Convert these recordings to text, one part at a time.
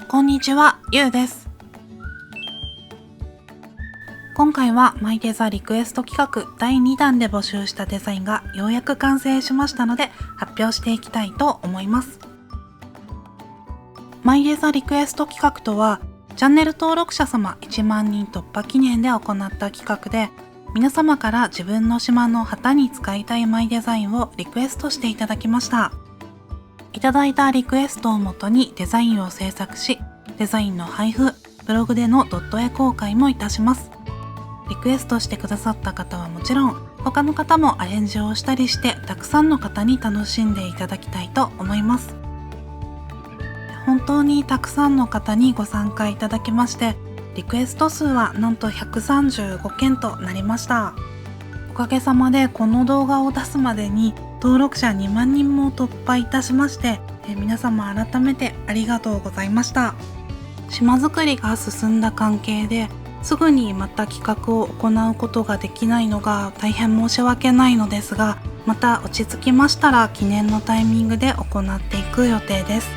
こんにちは、ゆうです。今回はマイデザリクエスト企画第2弾で募集したデザインがようやく完成しましたので発表していきたいと思います。マイデザリクエスト企画とはチャンネル登録者様1万人突破記念で行った企画で、皆様から自分の島の旗に使いたいマイデザインをリクエストしていただきました。いただいたリクエストをもとにデザインを制作し、デザインの配布、ブログでのドット絵公開もいたします。リクエストしてくださった方はもちろん、他の方もアレンジをしたりしてたくさんの方に楽しんでいただきたいと思います。本当にたくさんの方にご参加いただきまして、リクエスト数はなんと135件となりました。おかげさまでこの動画を出すまでに登録者2万人も突破いたしまして、皆様改めてありがとうございました。島づくりが進んだ関係ですぐにまた企画を行うことができないのが大変申し訳ないのですが、また落ち着きましたら記念のタイミングで行っていく予定です。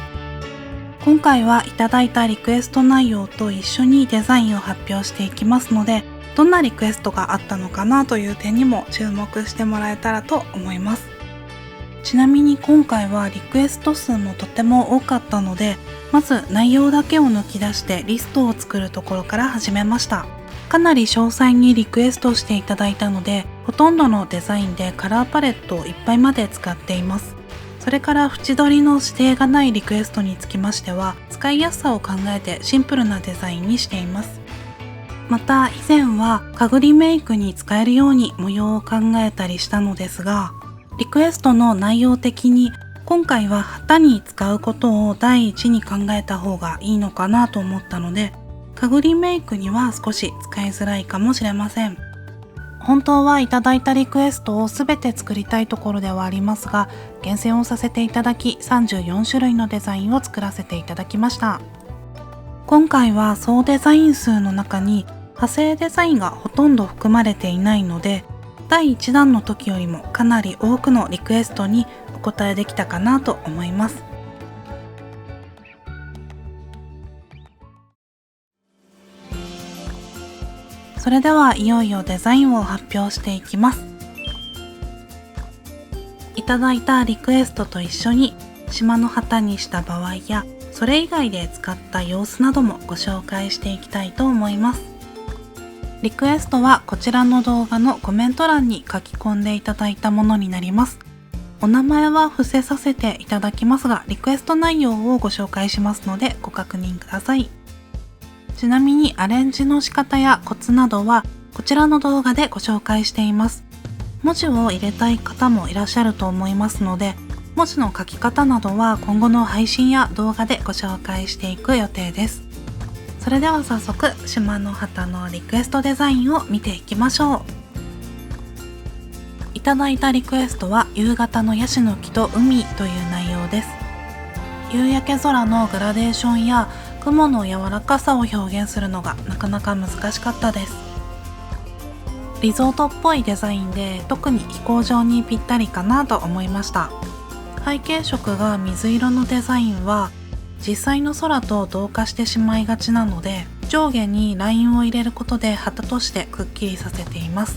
今回はいただいたリクエスト内容と一緒にデザインを発表していきますので、どんなリクエストがあったのかなという点にも注目してもらえたらと思います。ちなみに今回はリクエスト数もとても多かったので、まず内容だけを抜き出してリストを作るところから始めました。かなり詳細にリクエストしていただいたので、ほとんどのデザインでカラーパレットをいっぱいまで使っています。それから縁取りの指定がないリクエストにつきましては、使いやすさを考えてシンプルなデザインにしています。また以前はかぐりメイクに使えるように模様を考えたりしたのですが、リクエストの内容的に今回は旗に使うことを第一に考えた方がいいのかなと思ったので、かぐりメイクには少し使いづらいかもしれません。本当はいただいたリクエストをすべて作りたいところではありますが、厳選をさせていただき34種類のデザインを作らせていただきました。今回は総デザイン数の中に派生デザインがほとんど含まれていないので、第1弾の時よりもかなり多くのリクエストにお答えできたかなと思います。それではいよいよデザインを発表していきます。いただいたリクエストと一緒に島の旗にした場合やそれ以外で使った様子などもご紹介していきたいと思います。リクエストはこちらの動画のコメント欄に書き込んでいただいたものになります。お名前は伏せさせていただきますが、リクエスト内容をご紹介しますのでご確認ください。ちなみにアレンジの仕方やコツなどはこちらの動画でご紹介しています。文字を入れたい方もいらっしゃると思いますので、文字の書き方などは今後の配信や動画でご紹介していく予定です。それでは早速島の旗のリクエストデザインを見ていきましょう。いただいたリクエストは夕方のヤシの木と海という内容です。夕焼け空のグラデーションや雲の柔らかさを表現するのがなかなか難しかったです。リゾートっぽいデザインで特に飛行場にぴったりかなと思いました。背景色が水色のデザインは実際の空と同化してしまいがちなので、上下にラインを入れることで旗としてくっきりさせています。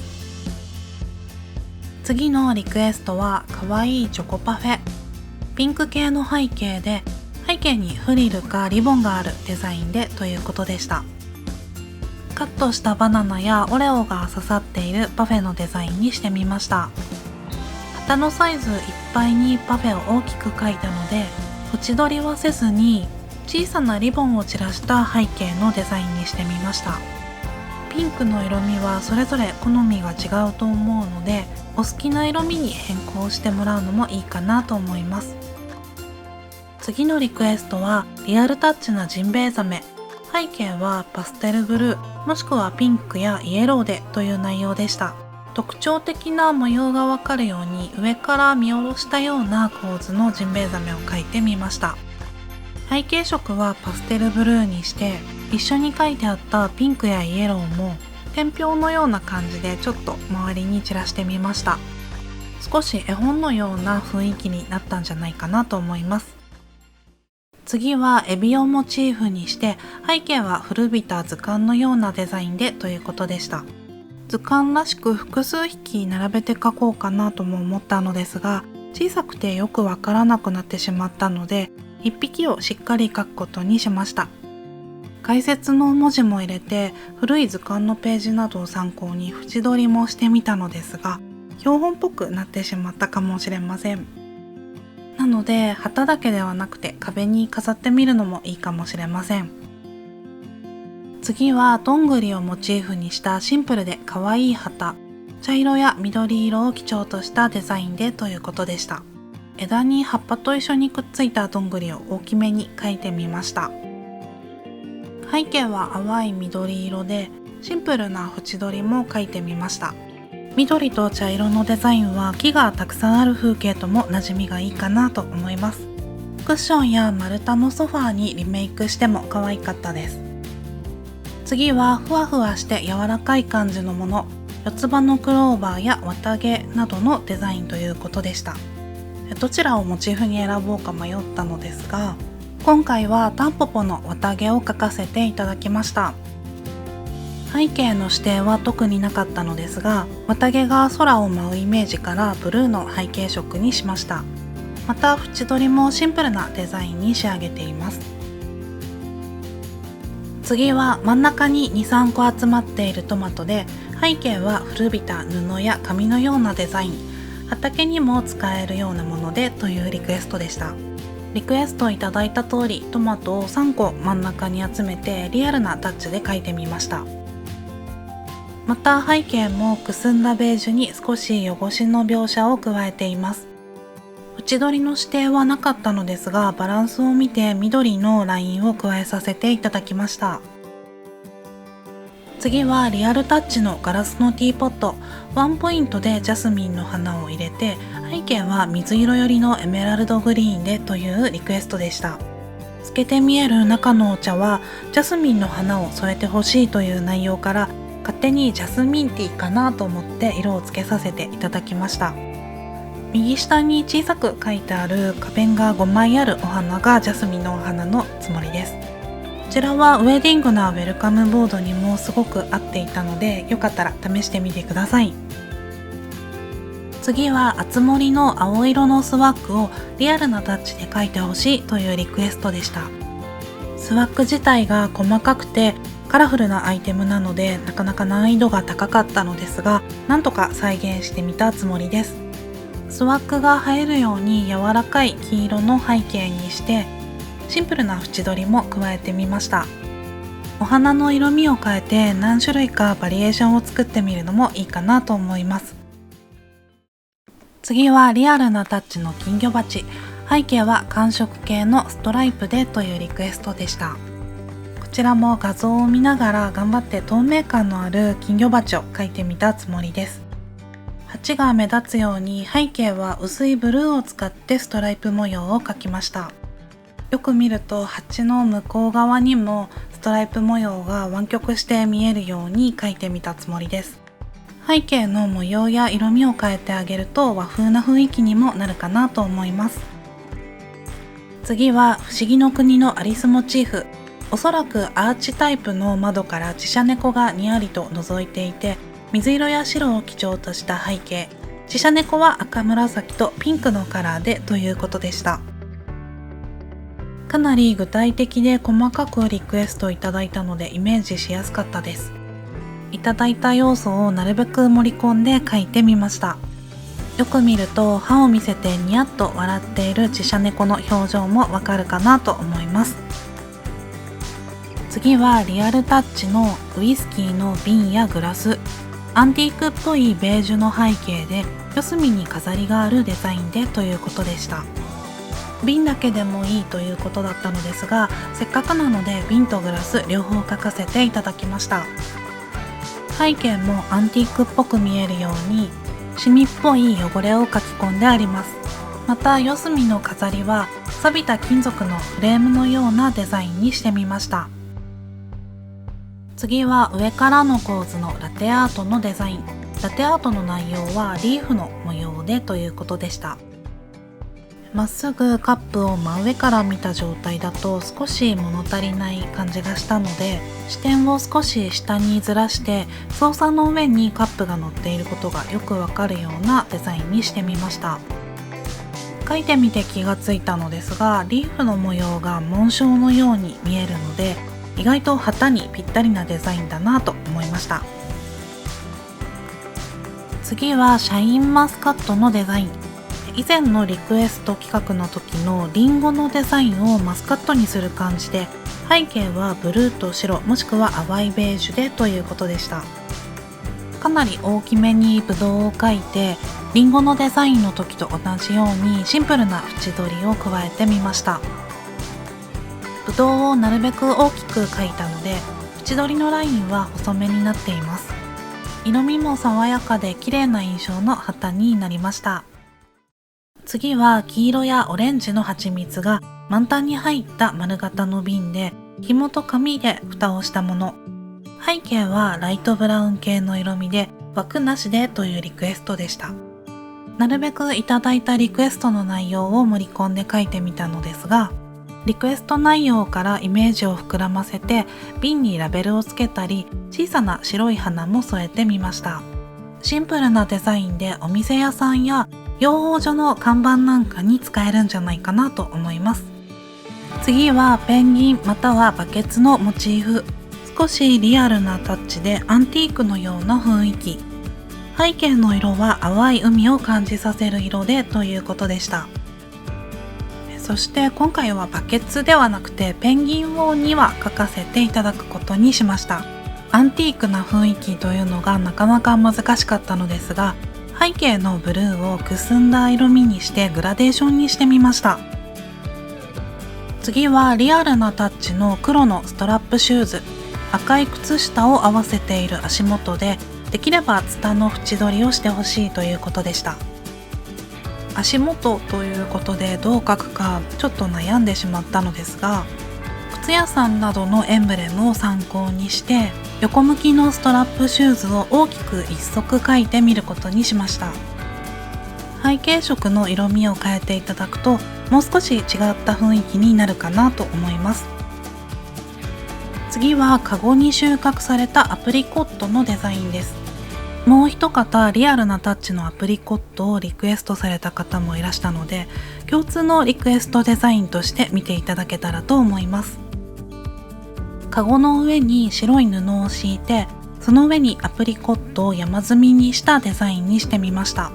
次のリクエストはかわいいチョコパフェ。ピンク系の背景で背景にフリルかリボンがあるデザインでということでした。カットしたバナナやオレオが刺さっているパフェのデザインにしてみました。旗のサイズいっぱいにパフェを大きく描いたので、縁取りはせずに小さなリボンを散らした背景のデザインにしてみました。ピンクの色味はそれぞれ好みが違うと思うので、お好きな色味に変更してもらうのもいいかなと思います。次のリクエストはリアルタッチなジンベエザメ。背景はパステルブルーもしくはピンクやイエローでという内容でした。特徴的な模様がわかるように上から見下ろしたような構図のジンベエザメを描いてみました。背景色はパステルブルーにして、一緒に描いてあったピンクやイエローも天平のような感じでちょっと周りに散らしてみました。少し絵本のような雰囲気になったんじゃないかなと思います。次はエビをモチーフにして背景は古びた図鑑のようなデザインでということでした。図鑑らしく複数匹並べて描こうかなとも思ったのですが、小さくてよくわからなくなってしまったので1匹をしっかり描くことにしました。解説の文字も入れて古い図鑑のページなどを参考に縁取りもしてみたのですが、標本っぽくなってしまったかもしれません。なので旗だけではなくて壁に飾ってみるのもいいかもしれません。次はどんぐりをモチーフにしたシンプルで可愛い旗、茶色や緑色を基調としたデザインでということでした。枝に葉っぱと一緒にくっついたどんぐりを大きめに描いてみました。背景は淡い緑色でシンプルな縁取りも描いてみました。緑と茶色のデザインは木がたくさんある風景とも馴染みがいいかなと思います。クッションや丸太のソファーにリメイクしても可愛かったです。次はふわふわして柔らかい感じのもの、四つ葉のクローバーや綿毛などのデザインということでした。どちらをモチーフに選ぼうか迷ったのですが、今回はタンポポの綿毛を描かせていただきました。背景の指定は特になかったのですが、綿毛が空を舞うイメージからブルーの背景色にしました。また縁取りもシンプルなデザインに仕上げています。次は真ん中に 2,3 個集まっているトマトで、背景は古びた布や紙のようなデザイン、畑にも使えるようなものでというリクエストでした。リクエストいただいた通り、トマトを3個真ん中に集めてリアルなタッチで描いてみました。また背景もくすんだベージュに少し汚しの描写を加えています。縁取りの指定はなかったのですが、バランスを見て緑のラインを加えさせていただきました。次はリアルタッチのガラスのティーポット、ワンポイントでジャスミンの花を入れて、背景は水色寄りのエメラルドグリーンでというリクエストでした。透けて見える中のお茶はジャスミンの花を添えてほしいという内容から、勝手にジャスミンティーかなと思って色をつけさせていただきました。右下に小さく書いてある花弁が5枚あるお花がジャスミンのお花のつもりです。こちらはウェディングなウェルカムボードにもすごく合っていたので、よかったら試してみてください。次はあつ森の青色のスワッグをリアルなタッチで描いてほしいというリクエストでした。スワッグ自体が細かくてカラフルなアイテムなので、なかなか難易度が高かったのですが、なんとか再現してみたつもりです。スワッグが映えるように柔らかい黄色の背景にして、シンプルな縁取りも加えてみました。お花の色味を変えて何種類かバリエーションを作ってみるのもいいかなと思います。次はリアルなタッチの金魚鉢、背景は寒色系のストライプでというリクエストでした。こちらも画像を見ながら頑張って透明感のある金魚鉢を描いてみたつもりです。鉢が目立つように背景は薄いブルーを使ってストライプ模様を描きました。よく見ると鉢の向こう側にもストライプ模様が湾曲して見えるように描いてみたつもりです。背景の模様や色味を変えてあげると和風な雰囲気にもなるかなと思います。次は不思議の国のアリスモチーフ。おそらくアーチタイプの窓から自社猫がにやりと覗いていて、水色や白を基調とした背景、自社猫は赤紫とピンクのカラーでということでした。かなり具体的で細かくリクエストいただいたのでイメージしやすかったです。いただいた要素をなるべく盛り込んで描いてみました。よく見ると歯を見せてニヤッと笑っている自社猫の表情もわかるかなと思います。次はリアルタッチのウイスキーの瓶やグラス、アンティークっぽいベージュの背景で四隅に飾りがあるデザインでということでした。瓶だけでもいいということだったのですが、せっかくなので瓶とグラス両方描かせていただきました。背景もアンティークっぽく見えるようにシミっぽい汚れを描き込んであります。また四隅の飾りは錆びた金属のフレームのようなデザインにしてみました。次は上からの構図のラテアートのデザイン。ラテアートの内容はリーフの模様でということでした。まっすぐカップを真上から見た状態だと少し物足りない感じがしたので、視点を少し下にずらして操作の上にカップが乗っていることがよくわかるようなデザインにしてみました。書いてみて気がついたのですが、リーフの模様が紋章のように見えるので、意外と旗にぴったりなデザインだなと思いました。次はシャインマスカットのデザイン。以前のリクエスト企画の時のリンゴのデザインをマスカットにする感じで、背景はブルーと白もしくは淡いベージュでということでした。かなり大きめにブドウを描いて、リンゴのデザインの時と同じようにシンプルな縁取りを加えてみました。ブドウをなるべく大きく描いたので、縁取りのラインは細めになっています。色味も爽やかで綺麗な印象の旗になりました。次は黄色やオレンジの蜂蜜が満タンに入った丸型の瓶で、紐と紙で蓋をしたもの。背景はライトブラウン系の色味で枠なしでというリクエストでした。なるべくいただいたリクエストの内容を盛り込んで書いてみたのですが、リクエスト内容からイメージを膨らませて瓶にラベルをつけたり、小さな白い花も添えてみました。シンプルなデザインでお店屋さんや養蜂所の看板なんかに使えるんじゃないかなと思います。次はペンギンまたはバケツのモチーフ。少しリアルなタッチでアンティークのような雰囲気。背景の色は淡い海を感じさせる色でということでした。そして今回はバケツではなくてペンギンを2羽描かせていただくことにしました。アンティークな雰囲気というのがなかなか難しかったのですが、背景のブルーをくすんだ色味にしてグラデーションにしてみました。次はリアルなタッチの黒のストラップシューズ。赤い靴下を合わせている足元で、できればツタの縁取りをしてほしいということでした。足元ということでどう描くかちょっと悩んでしまったのですが、靴屋さんなどのエンブレムを参考にして横向きのストラップシューズを大きく一足描いてみることにしました。背景色の色味を変えていただくともう少し違った雰囲気になるかなと思います。次はカゴに収穫されたアプリコットのデザインです。もう一方リアルなタッチのアプリコットをリクエストされた方もいらしたので、共通のリクエストデザインとして見ていただけたらと思います。カゴの上に白い布を敷いて、その上にアプリコットを山積みにしたデザインにしてみました。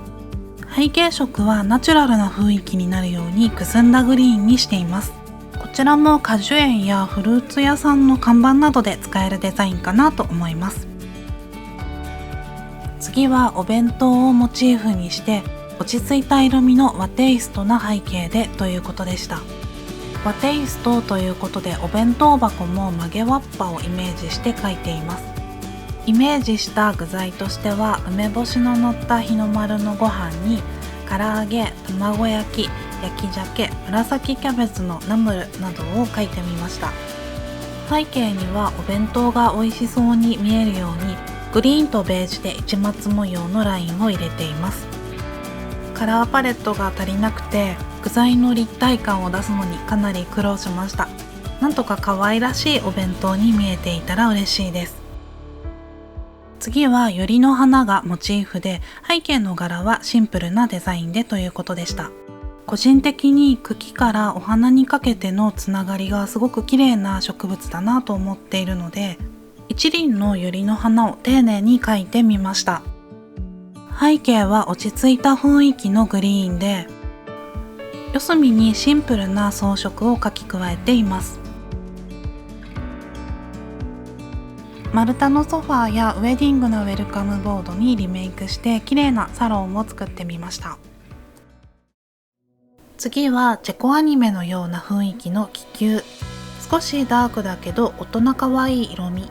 背景色はナチュラルな雰囲気になるようにくすんだグリーンにしています。こちらも果樹園やフルーツ屋さんの看板などで使えるデザインかなと思います。次はお弁当をモチーフにして落ち着いた色味の和テイストな背景でということでした。和テイストということでお弁当箱も曲げわっぱをイメージして描いています。イメージした具材としては梅干しの乗った日の丸のご飯に唐揚げ、卵焼き、焼き鮭、紫キャベツのナムルなどを描いてみました。背景にはお弁当が美味しそうに見えるようにグリーンとベージュで市松模様のラインを入れています。カラーパレットが足りなくて具材の立体感を出すのにかなり苦労しました。なんとか可愛らしいお弁当に見えていたら嬉しいです。次はユリの花がモチーフで背景の柄はシンプルなデザインでということでした。個人的に茎からお花にかけてのつながりがすごく綺麗な植物だなと思っているので、一輪のユリの花を丁寧に描いてみました。背景は落ち着いた雰囲気のグリーンで、四隅にシンプルな装飾を描き加えています。丸太のソファーやウェディングのウェルカムボードにリメイクして綺麗なサロンを作ってみました。次はチェコアニメのような雰囲気の気球。少しダークだけど大人かわいい色味。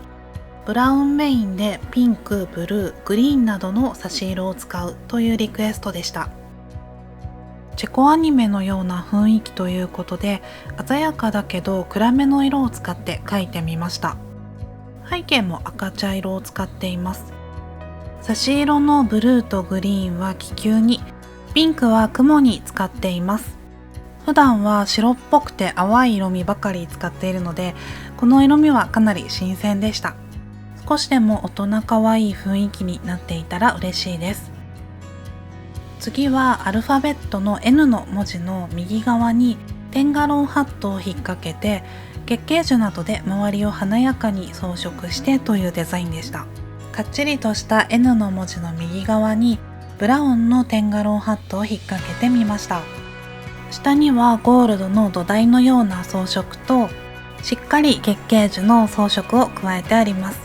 ブラウンメインでピンク、ブルー、グリーンなどの差し色を使うというリクエストでした。チェコアニメのような雰囲気ということで、鮮やかだけど暗めの色を使って描いてみました。背景も赤茶色を使っています。差し色のブルーとグリーンは気球に、ピンクは雲に使っています。普段は白っぽくて淡い色味ばかり使っているので、この色味はかなり新鮮でした。少しでも大人可愛い雰囲気になっていたら嬉しいです。次はアルファベットの N の文字の右側にテンガロンハットを引っ掛けて、月桂樹などで周りを華やかに装飾してというデザインでした。かっちりとした N の文字の右側にブラウンのテンガロンハットを引っ掛けてみました。下にはゴールドの土台のような装飾と、しっかり月桂樹の装飾を加えてあります。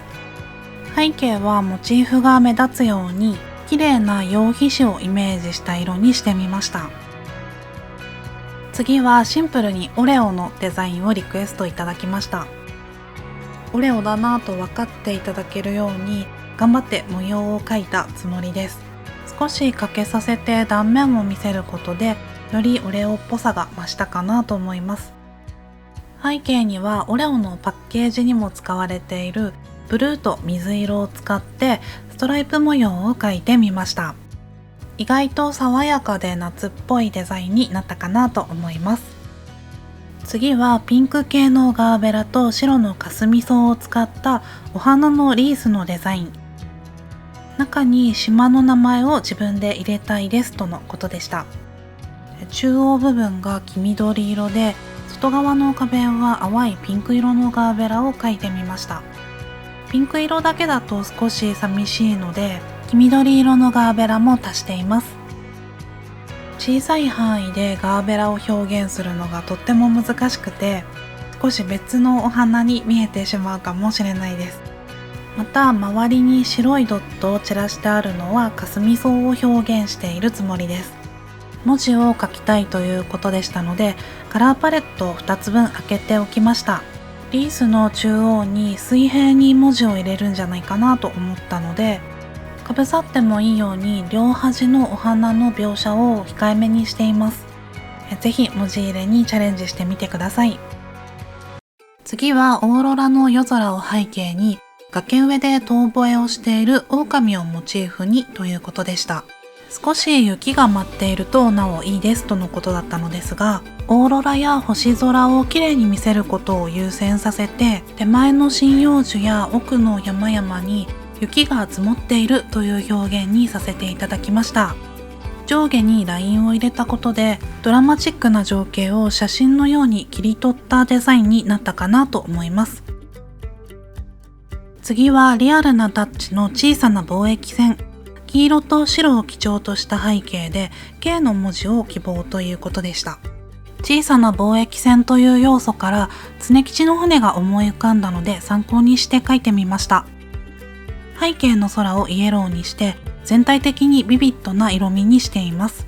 背景はモチーフが目立つように綺麗な羊皮紙をイメージした色にしてみました。次はシンプルにオレオのデザインをリクエストいただきました。オレオだなぁと分かっていただけるように頑張って模様を描いたつもりです。少し欠けさせて断面を見せることでよりオレオっぽさが増したかなと思います。背景にはオレオのパッケージにも使われているブルーと水色を使ってストライプ模様を描いてみました。意外と爽やかで夏っぽいデザインになったかなと思います。次はピンク系のガーベラと白のかすみ草を使ったお花のリースのデザイン。中に島の名前を自分で入れたいですとのことでした。中央部分が黄緑色で、外側の花弁は淡いピンク色のガーベラを描いてみました。ピンク色だけだと少し寂しいので、黄緑色のガーベラも足しています。小さい範囲でガーベラを表現するのがとっても難しくて、少し別のお花に見えてしまうかもしれないです。また周りに白いドットを散らしてあるのはかすみ草を表現しているつもりです。文字を書きたいということでしたので、カラーパレットを2つ分開けておきました。リースの中央に水平に文字を入れるんじゃないかなと思ったので、かぶさってもいいように両端のお花の描写を控えめにしています。ぜひ文字入れにチャレンジしてみてください。次はオーロラの夜空を背景に崖上で遠吠えをしている狼をモチーフにということでした。少し雪が舞っているとなおいいですとのことだったのですが、オーロラや星空をきれいに見せることを優先させて、手前の針葉樹や奥の山々に雪が積もっているという表現にさせていただきました。上下にラインを入れたことでドラマチックな情景を写真のように切り取ったデザインになったかなと思います。次はリアルなタッチの小さな貿易船。黄色と白を基調とした背景で K の文字を希望ということでした。小さな貿易船という要素から常吉の船が思い浮かんだので参考にして描いてみました。背景の空をイエローにして全体的にビビッドな色味にしています。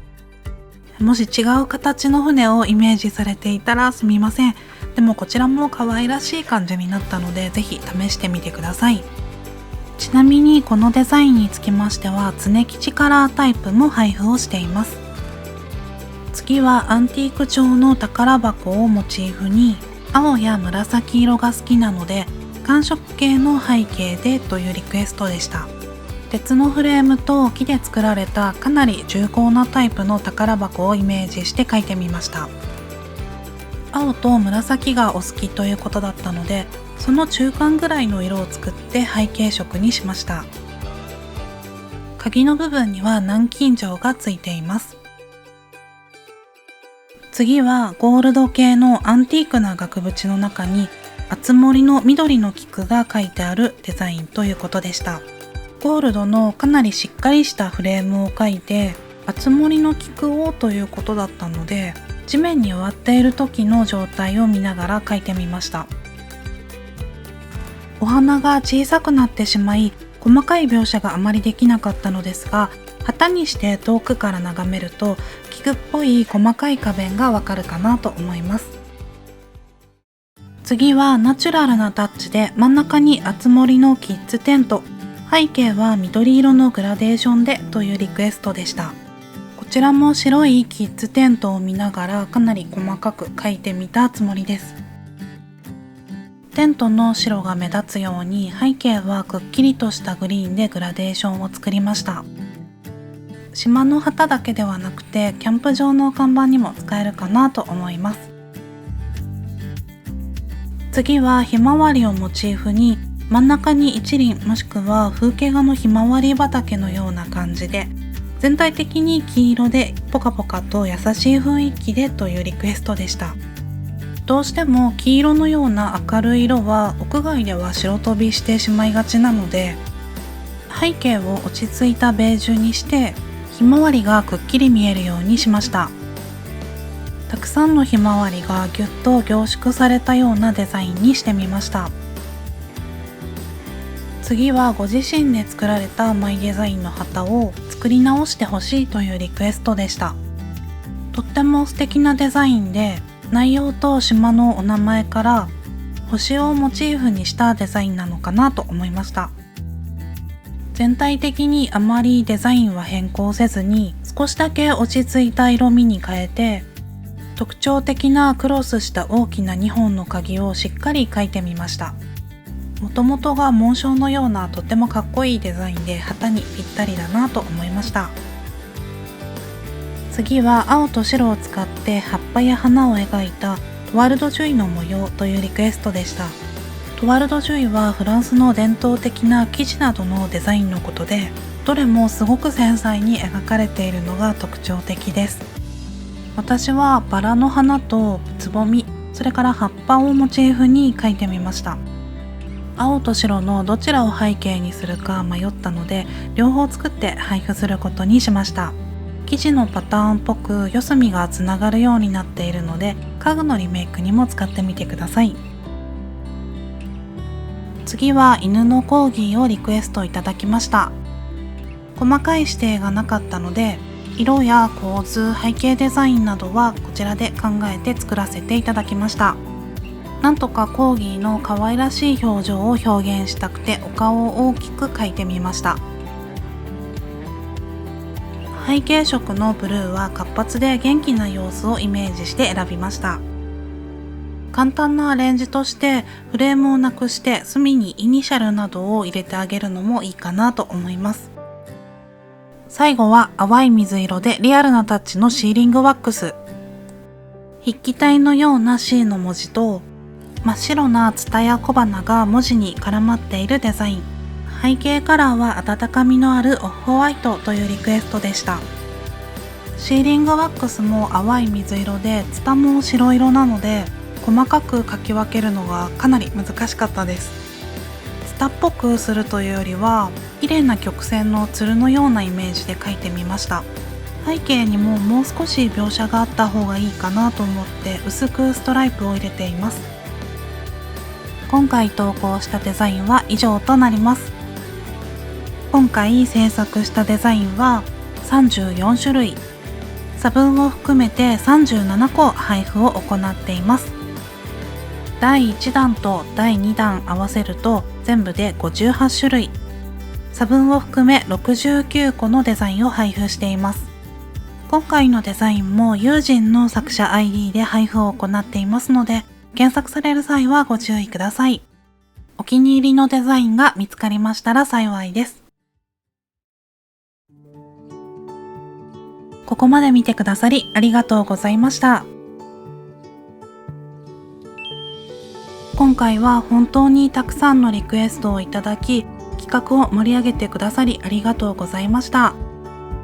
もし違う形の船をイメージされていたらすみません。でもこちらも可愛らしい感じになったのでぜひ試してみてください。ちなみにこのデザインにつきましては常吉カラータイプも配布をしています。次はアンティーク調の宝箱をモチーフに青や紫色が好きなので寒色系の背景でというリクエストでした。鉄のフレームと木で作られたかなり重厚なタイプの宝箱をイメージして描いてみました。青と紫がお好きということだったので、その中間ぐらいの色を作って背景色にしました。鍵の部分には南京錠がついています。次はゴールド系のアンティークな額縁の中に厚森の緑の菊が書いてあるデザインということでした。ゴールドのかなりしっかりしたフレームを描いて厚森の菊をということだったので、地面に割っている時の状態を見ながら描いてみました。お花が小さくなってしまい細かい描写があまりできなかったのですが、旗にして遠くから眺めると菊っぽい細かい花弁がわかるかなと思います。次はナチュラルなタッチで真ん中に厚森のキッズテント、背景は緑色のグラデーションでというリクエストでした。こちらも白いキッズテントを見ながらかなり細かく描いてみたつもりです。テントの白が目立つように背景はくっきりとしたグリーンでグラデーションを作りました。島の旗だけではなくてキャンプ場の看板にも使えるかなと思います。次はひまわりをモチーフに真ん中に一輪もしくは風景画のひまわり畑のような感じで、全体的に黄色でポカポカと優しい雰囲気でというリクエストでした。どうしても黄色のような明るい色は屋外では白飛びしてしまいがちなので、背景を落ち着いたベージュにしてひまわりがくっきり見えるようにしました。たくさんのひまわりがぎゅっと凝縮されたようなデザインにしてみました。次はご自身で作られたマイデザインの旗を作り直してほしいというリクエストでした。とっても素敵なデザインで、内容と島のお名前から星をモチーフにしたデザインなのかなと思いました。全体的にあまりデザインは変更せずに、少しだけ落ち着いた色味に変えて、特徴的なクロスした大きな2本の鍵をしっかり描いてみました。もともとが紋章のようなとってもかっこいいデザインで旗にぴったりだなと思いました。次は青と白を使って葉っぱや花を描いたトワルドジュイの模様というリクエストでした。トワルドジュイはフランスの伝統的な生地などのデザインのことで、どれもすごく繊細に描かれているのが特徴的です。私はバラの花とつぼみ、それから葉っぱをモチーフに描いてみました。青と白のどちらを背景にするか迷ったので、両方作って配布することにしました。生地のパターンっぽく四隅がつながるようになっているので、家具のリメイクにも使ってみてください。次は犬のコーギーをリクエストいただきました。細かい指定がなかったので、色や構図、背景デザインなどはこちらで考えて作らせていただきました。なんとかコーギーの可愛らしい表情を表現したくてお顔を大きく描いてみました。背景色のブルーは活発で元気な様子をイメージして選びました。簡単なアレンジとしてフレームをなくして隅にイニシャルなどを入れてあげるのもいいかなと思います。最後は淡い水色でリアルなタッチのシーリングワックス。筆記体のような C の文字と真っ白なツタや小花が文字に絡まっているデザイン。背景カラーは温かみのあるオフホワイトというリクエストでした。シーリングワックスも淡い水色でツタも白色なので、細かく描き分けるのがかなり難しかったです。ツタっぽくするというよりは綺麗な曲線のつるのようなイメージで描いてみました。背景にももう少し描写があった方がいいかなと思って薄くストライプを入れています。今回投稿したデザインは以上となります。今回制作したデザインは34種類、差分を含めて37個配布を行っています。第1弾と第2弾合わせると全部で58種類、差分を含め69個のデザインを配布しています。今回のデザインも友人の作者 ID で配布を行っていますので、検索される際はご注意ください。お気に入りのデザインが見つかりましたら幸いです。ここまで見てくださりありがとうございました。今回は本当にたくさんのリクエストをいただき、企画を盛り上げてくださりありがとうございました。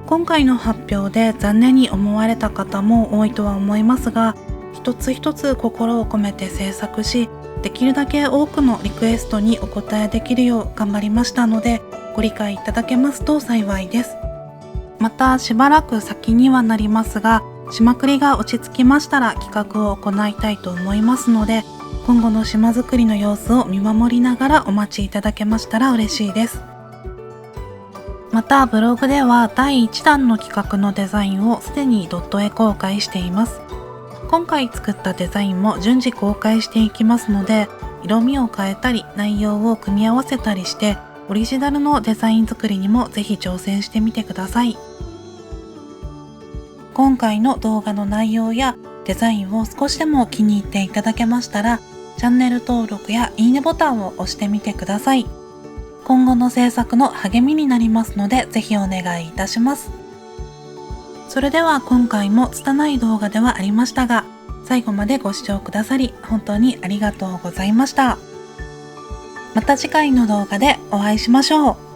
今回の発表で残念に思われた方も多いとは思いますが、一つ一つ心を込めて制作し、できるだけ多くのリクエストにお答えできるよう頑張りましたので、ご理解いただけますと幸いです。またしばらく先にはなりますが、島繰りが落ち着きましたら企画を行いたいと思いますので、今後の島づくりの様子を見守りながらお待ちいただけましたら嬉しいです。またブログでは第1弾の企画のデザインをすでにドットへ公開しています。今回作ったデザインも順次公開していきますので、色味を変えたり内容を組み合わせたりしてオリジナルのデザイン作りにもぜひ挑戦してみてください。今回の動画の内容やデザインを少しでも気に入っていただけましたら、チャンネル登録やいいねボタンを押してみてください。今後の制作の励みになりますので、ぜひお願いいたします。それでは今回も拙い動画ではありましたが、最後までご視聴くださり本当にありがとうございました。また次回の動画でお会いしましょう。